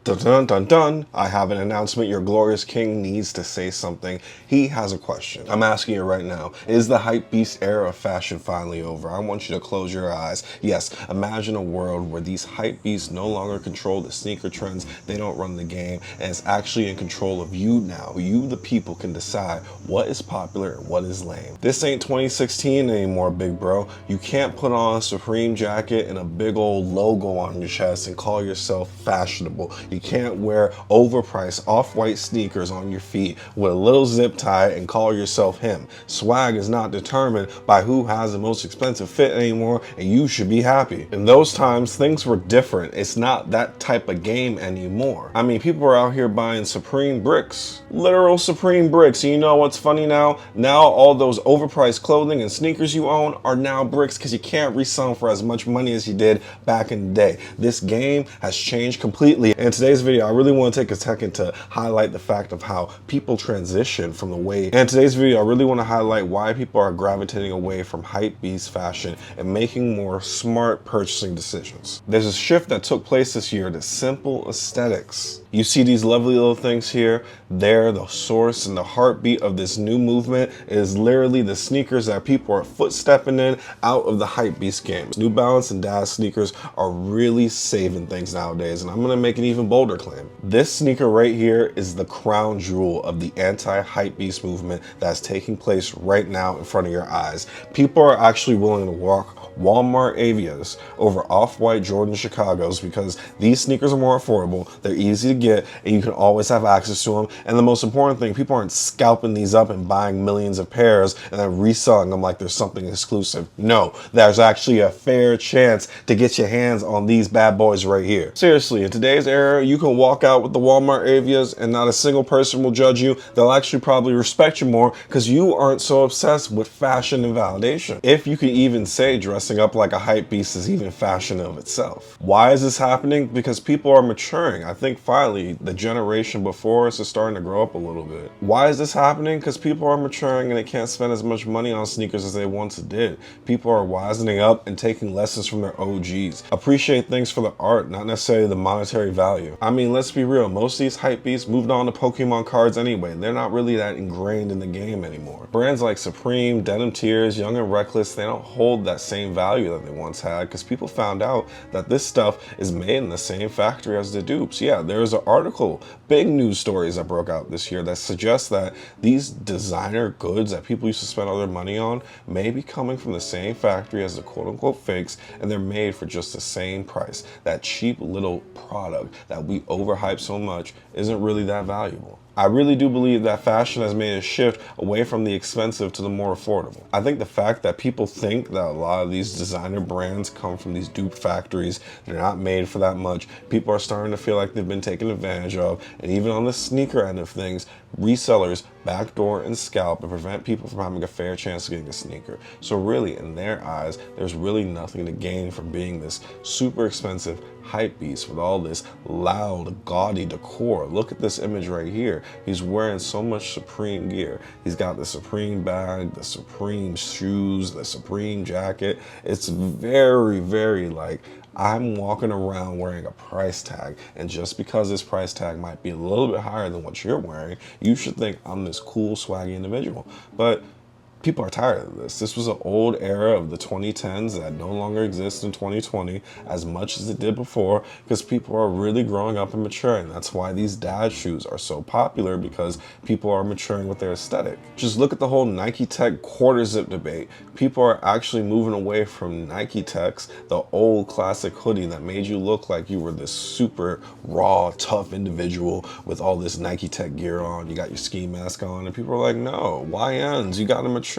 Dun dun dun dun. I have an announcement. Your glorious king needs to say something. He has a question. I'm asking you right now. Is the Hypebeast era of fashion finally over? I want you to close your eyes. Yes, imagine a world where these Hypebeasts no longer control the sneaker trends. They don't run the game, and it's actually in control of you now. You, the people, can decide what is popular and what is lame. This ain't 2016 anymore, big bro. You can't put on a Supreme jacket and a big old logo on your chest and call yourself fashionable. You can't wear overpriced off-white sneakers on your feet with a little zip tie and call yourself him. Swag is not determined by who has the most expensive fit anymore, and you should be happy. In those times, things were different. It's not that type of game anymore. I mean, people are out here buying Supreme bricks. Literal Supreme bricks. And you know what's funny now? Now all those overpriced clothing and sneakers you own are now bricks because you can't resell them for as much money as you did back in the day. This game has changed completely. In today's video, I really want to take a second to highlight the fact of how people transition from the way. In today's video, I really want to highlight why people are gravitating away from Hypebeast fashion and making more smart purchasing decisions. There's a shift that took place this year to simple aesthetics. You see these lovely little things here. They're the source and the heartbeat of this new movement. It is literally the sneakers that people are footstepping in out of the Hypebeast game. New Balance and Daz sneakers are really saving things nowadays, and I'm gonna make an even bolder claim. This sneaker right here is the crown jewel of the anti-Hypebeast movement that's taking place right now in front of your eyes. People are actually willing to walk Walmart Avias over off-white Jordan Chicagos because these sneakers are more affordable, they're easy to get, and you can always have access to them. And the most important thing, people aren't scalping these up and buying millions of pairs and then reselling them like there's something exclusive. No, there's actually a fair chance to get your hands on these bad boys right here. Seriously, in today's era, you can walk out with the Walmart Avias and not a single person will judge you. They'll actually probably respect you more because you aren't so obsessed with fashion and validation. If you can even say dressing up like a Hypebeast is even fashion of itself. Why is this happening? Because people are maturing. I think finally the generation before us is starting to grow up a little bit. Why is this happening? Because people are maturing and they can't spend as much money on sneakers as they once did. People are wisening up and taking lessons from their OGs. Appreciate things for the art, not necessarily the monetary value. I mean, let's be real. Most of these Hypebeasts moved on to Pokemon cards anyway. They're not really that ingrained in the game anymore. Brands like Supreme, Denim Tears, Young and Reckless, they don't hold that same value that they once had because people found out that this stuff is made in the same factory as the dupes. Yeah, there's an article, big news stories that broke out this year that suggests that these designer goods that people used to spend all their money on may be coming from the same factory as the quote-unquote fakes, and they're made for just the same price. That cheap little product that we overhype so much isn't really that valuable. I really do believe that fashion has made a shift away from the expensive to the more affordable. I think the fact that people think that a lot of these designer brands come from these dupe factories, they're not made for that much, people are starting to feel like they've been taken advantage of, and even on the sneaker end of things, resellers backdoor and scalp and prevent people from having a fair chance of getting a sneaker. So really, in their eyes, there's really nothing to gain from being this super expensive Hypebeast with all this loud, gaudy decor. Look at this image right here. He's wearing so much Supreme gear. He's got the Supreme bag, the Supreme shoes, the Supreme jacket. It's very, very like, I'm walking around wearing a price tag, and just because this price tag might be a little bit higher than what you're wearing, you should think I'm this cool, swaggy individual. But people are tired of this. This was an old era of the 2010s that no longer exists in 2020 as much as it did before because people are really growing up and maturing. That's why these dad shoes are so popular, because people are maturing with their aesthetic. Just look at the whole Nike Tech quarter zip debate. People are actually moving away from Nike Techs, the old classic hoodie that made you look like you were this super raw, tough individual with all this Nike Tech gear on. You got your ski mask on, and people are like, no, YNs, you gotta mature.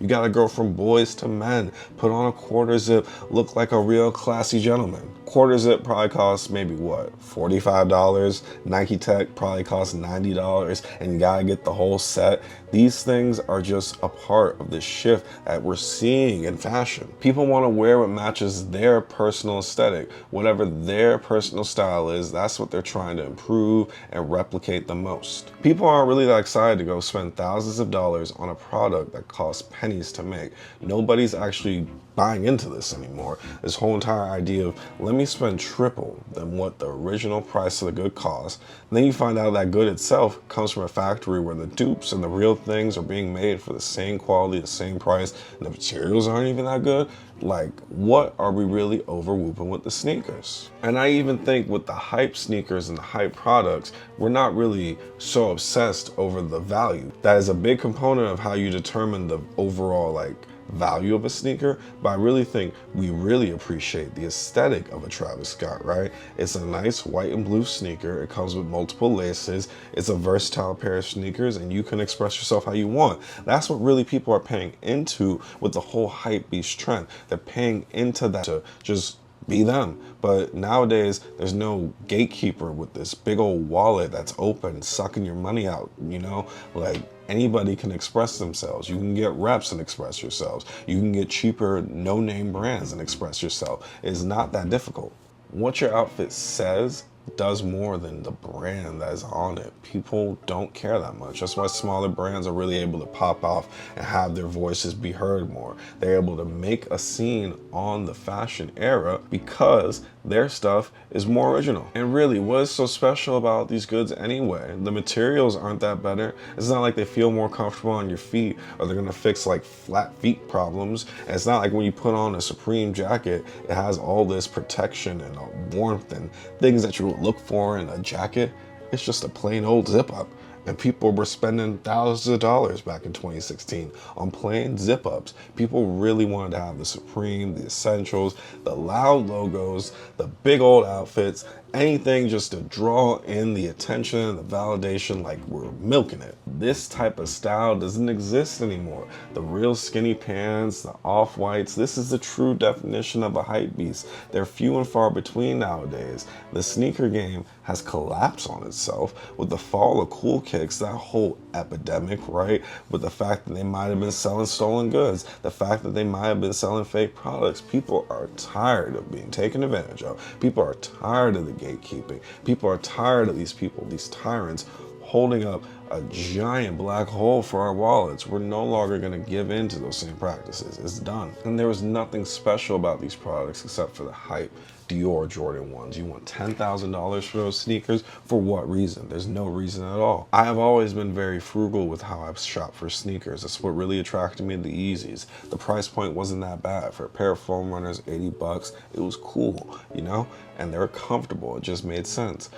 You gotta go from boys to men. Put on a quarter zip, look like a real classy gentleman. Quarter zip probably costs maybe what, $45? Nike Tech probably costs $90, and you gotta get the whole set. These things are just a part of the shift that we're seeing in fashion. People want to wear what matches their personal aesthetic. Whatever their personal style is, that's what they're trying to improve and replicate the most. People aren't really that excited to go spend thousands of dollars on a product that costs pennies to make. Nobody's actually buying into this anymore. This whole entire idea of, let me spend triple than what the original price of the good costs. And then you find out that good itself comes from a factory where the dupes and the real things are being made for the same quality, the same price, and the materials aren't even that good. Like, what are we really overwhooping with the sneakers? And I even think with the hype sneakers and the hype products, we're not really so obsessed over the value. That is a big component of how you determine the overall like value of a sneaker, but I really think we really appreciate the aesthetic of a Travis Scott, right? It's a nice white and blue sneaker. It comes with multiple laces. It's a versatile pair of sneakers, and you can express yourself how you want. That's what really people are paying into with the whole Hypebeast trend. They're paying into that to just be them. But nowadays, there's no gatekeeper with this big old wallet that's open, sucking your money out, you know? Like, anybody can express themselves. You can get reps and express yourselves. You can get cheaper, no-name brands and express yourself. It's not that difficult. What your outfit says does more than the brand that is on it. People don't care that much. That's why smaller brands are really able to pop off and have their voices be heard more. They're able to make a scene on the fashion era because their stuff is more original. And really, what is so special about these goods anyway? The materials aren't that better. It's not like they feel more comfortable on your feet or they're gonna fix like flat feet problems. And it's not like when you put on a Supreme jacket, it has all this protection and warmth and things that you would look for in a jacket. It's just a plain old zip up. And people were spending thousands of dollars back in 2016 on plain zip ups. People really wanted to have the Supreme, the Essentials, the loud logos, the big old outfits, anything just to draw in the attention and the validation, like we're milking it. This type of style doesn't exist anymore. The real skinny pants, the off-whites, this is the true definition of a hype beast. They're few and far between nowadays. The sneaker game has collapsed on itself with the fall of cool kicks, that whole epidemic, right? With the fact that they might have been selling stolen goods, the fact that they might have been selling fake products. People are tired of being taken advantage of. People are tired of the gatekeeping. People are tired of these people, these tyrants, holding up a giant black hole for our wallets. We're no longer going to give in to those same practices. It's done. And there was nothing special about these products except for the hype. Dior Jordan 1s. You want $10,000 for those sneakers? For what reason? There's no reason at all. I have always been very frugal with how I've shopped for sneakers. That's what really attracted me to the Yeezys. The price point wasn't that bad. For a pair of foam runners, 80 bucks, it was cool, you know? And they were comfortable. It just made sense.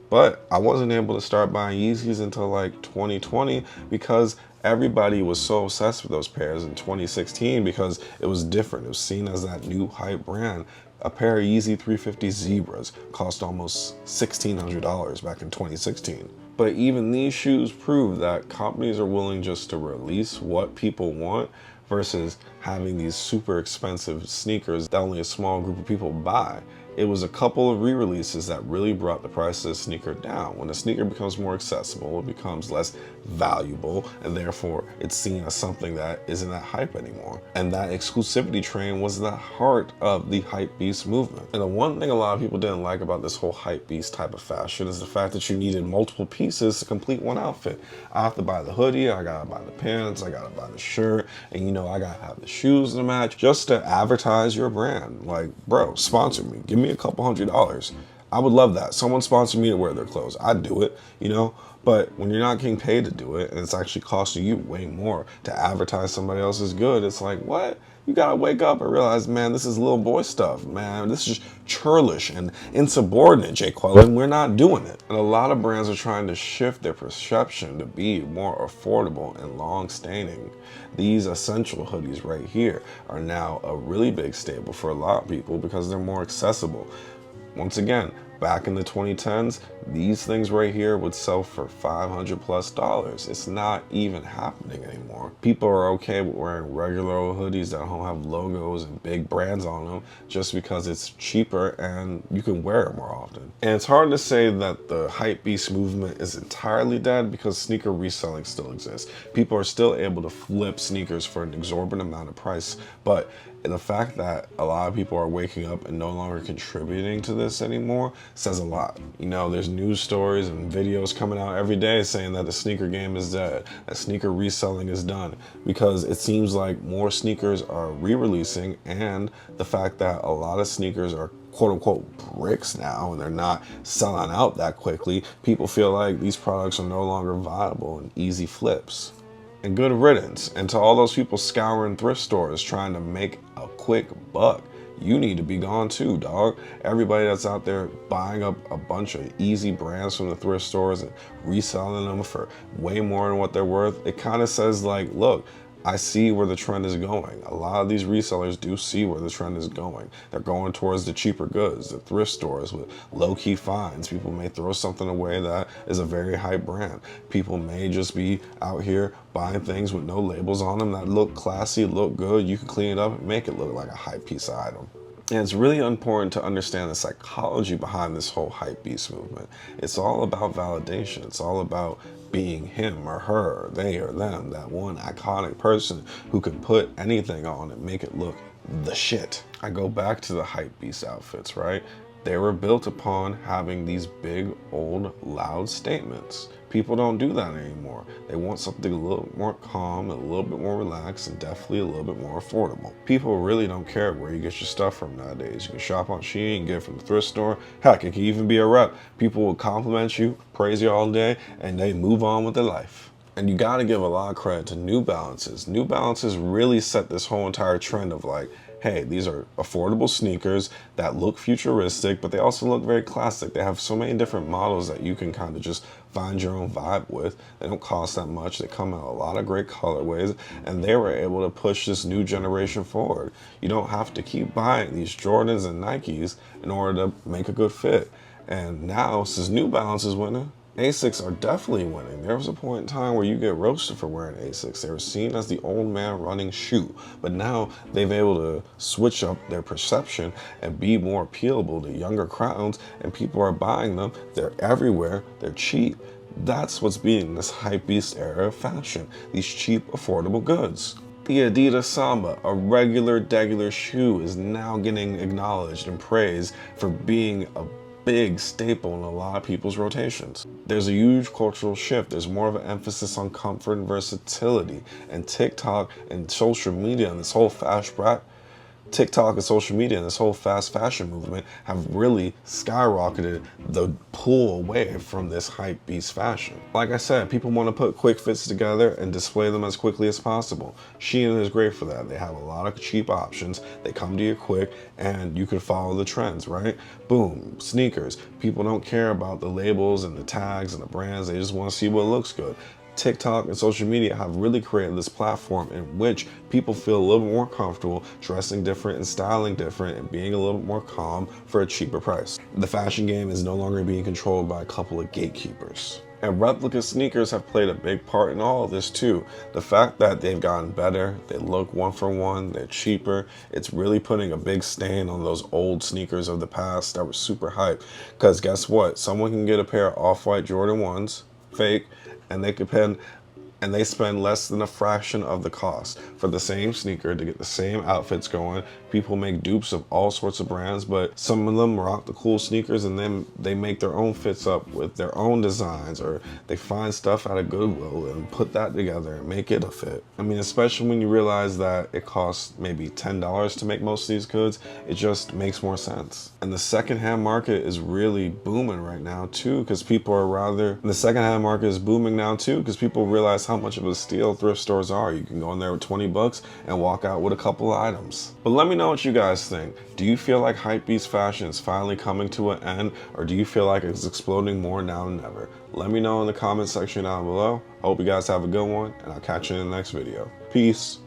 But I wasn't able to start buying Yeezys until like 2020 because everybody was so obsessed with those pairs in 2016 because it was different. It was seen as that new hype brand. A pair of Yeezy 350 Zebras cost almost $1,600 back in 2016. But even these shoes prove that companies are willing just to release what people want versus having these super expensive sneakers that only a small group of people buy. It was a couple of re-releases that really brought the price of the sneaker down. When a sneaker becomes more accessible, it becomes less valuable, and therefore it's seen as something that isn't that hype anymore. And that exclusivity train was the heart of the hype beast movement. And the one thing a lot of people didn't like about this whole hype beast type of fashion is the fact that you needed multiple pieces to complete one outfit. I have to buy the hoodie, I gotta buy the pants, I gotta buy the shirt, and you know I gotta have the shoes to match just to advertise your brand. Like, bro, sponsor me. Give me a couple $100. I would love that. Someone sponsor me to wear their clothes. I'd do it, you know? But when you're not getting paid to do it and it's actually costing you way more to advertise somebody else's good, it's like, what? You gotta wake up and realize, man, this is little boy stuff, man. This is just churlish and insubordinate, Jay Quellen. We're not doing it. And a lot of brands are trying to shift their perception to be more affordable and long-standing. These essential hoodies right here are now a really big staple for a lot of people because they're more accessible. Once again, back in the 2010s, these things right here would sell for $500+. It's not even happening anymore. People are okay with wearing regular old hoodies that don't have logos and big brands on them just because it's cheaper and you can wear it more often. And it's hard to say that the hype beast movement is entirely dead because sneaker reselling still exists. People are still able to flip sneakers for an exorbitant amount of price, but the fact that a lot of people are waking up and no longer contributing to this anymore says a lot. You know, there's news stories and videos coming out every day saying that the sneaker game is dead, that sneaker reselling is done, because it seems like more sneakers are re-releasing, and the fact that a lot of sneakers are quote unquote bricks now and they're not selling out that quickly, people feel like these products are no longer viable and easy flips. And good riddance. And to all those people scouring thrift stores trying to make a quick buck, you need to be gone too, dog. Everybody that's out there buying up a bunch of easy brands from the thrift stores and reselling them for way more than what they're worth, it kind of says like, look, I see where the trend is going. A lot of these resellers do see where the trend is going. They're going towards the cheaper goods, the thrift stores with low-key finds. People may throw something away that is a very hype brand. People may just be out here buying things with no labels on them that look classy, look good. You can clean it up and make it look like a hype piece of item. And it's really important to understand the psychology behind this whole Hypebeast movement. It's all about validation. It's all about being him or her, or they or them, that one iconic person who can put anything on and make it look the shit. I go back to the Hypebeast outfits, right? They were built upon having these big, old, loud statements. People don't do that anymore. They want something a little more calm, a little bit more relaxed, and definitely a little bit more affordable. People really don't care where you get your stuff from nowadays. You can shop on Shein and get it from the thrift store. Heck, it can even be a rep. People will compliment you, praise you all day, and they move on with their life. And you gotta give a lot of credit to New Balances. New Balances really set this whole entire trend of like, hey, these are affordable sneakers that look futuristic, but they also look very classic. They have so many different models that you can kind of just find your own vibe with. They don't cost that much. They come in a lot of great colorways, and they were able to push this new generation forward. You don't have to keep buying these Jordans and Nikes in order to make a good fit. And now, since New Balance is winning, Asics are definitely winning. There was a point in time where you get roasted for wearing Asics. They were seen as the old man running shoe, but now they've been able to switch up their perception and be more appealable to younger crowds, and people are buying them. They're everywhere. They're cheap. That's what's being this Hypebeast era of fashion, these cheap, affordable goods. The Adidas Samba, a regular shoe, is now getting acknowledged and praised for being a big staple in a lot of people's rotations. There's a huge cultural shift. There's more of an emphasis on comfort and versatility, and TikTok and social media and this whole fast fashion movement have really skyrocketed the pull away from this Hypebeast fashion. Like I said, people want to put quick fits together and display them as quickly as possible. Shein is great for that. They have a lot of cheap options. They come to you quick and you can follow the trends, right? Boom, sneakers. People don't care about the labels and the tags and the brands. They just want to see what looks good. TikTok and social media have really created this platform in which people feel a little more comfortable dressing different and styling different and being a little bit more calm for a cheaper price. The fashion game is no longer being controlled by a couple of gatekeepers. And replica sneakers have played a big part in all of this too. The fact that they've gotten better, they look one for one, they're cheaper, it's really putting a big stain on those old sneakers of the past that were super hype. Because guess what? Someone can get a pair of off-white Jordan 1s, fake, and they spend less than a fraction of the cost for the same sneaker to get the same outfits going. People make dupes of all sorts of brands, but some of them rock the cool sneakers and then they make their own fits up with their own designs, or they find stuff out of Goodwill and put that together and make it a fit. I mean, especially when you realize that it costs maybe $10 to make most of these goods, it just makes more sense. And the secondhand market is really booming right now too, because people realize how much of a steal thrift stores are. You can go in there with 20 bucks and walk out with a couple of items. But let me know what you guys think. Do you feel like Hypebeast fashion is finally coming to an end, or do you feel like it's exploding more now than ever? Let me know in the comment section down below. I hope you guys have a good one, and I'll catch you in the next video. Peace.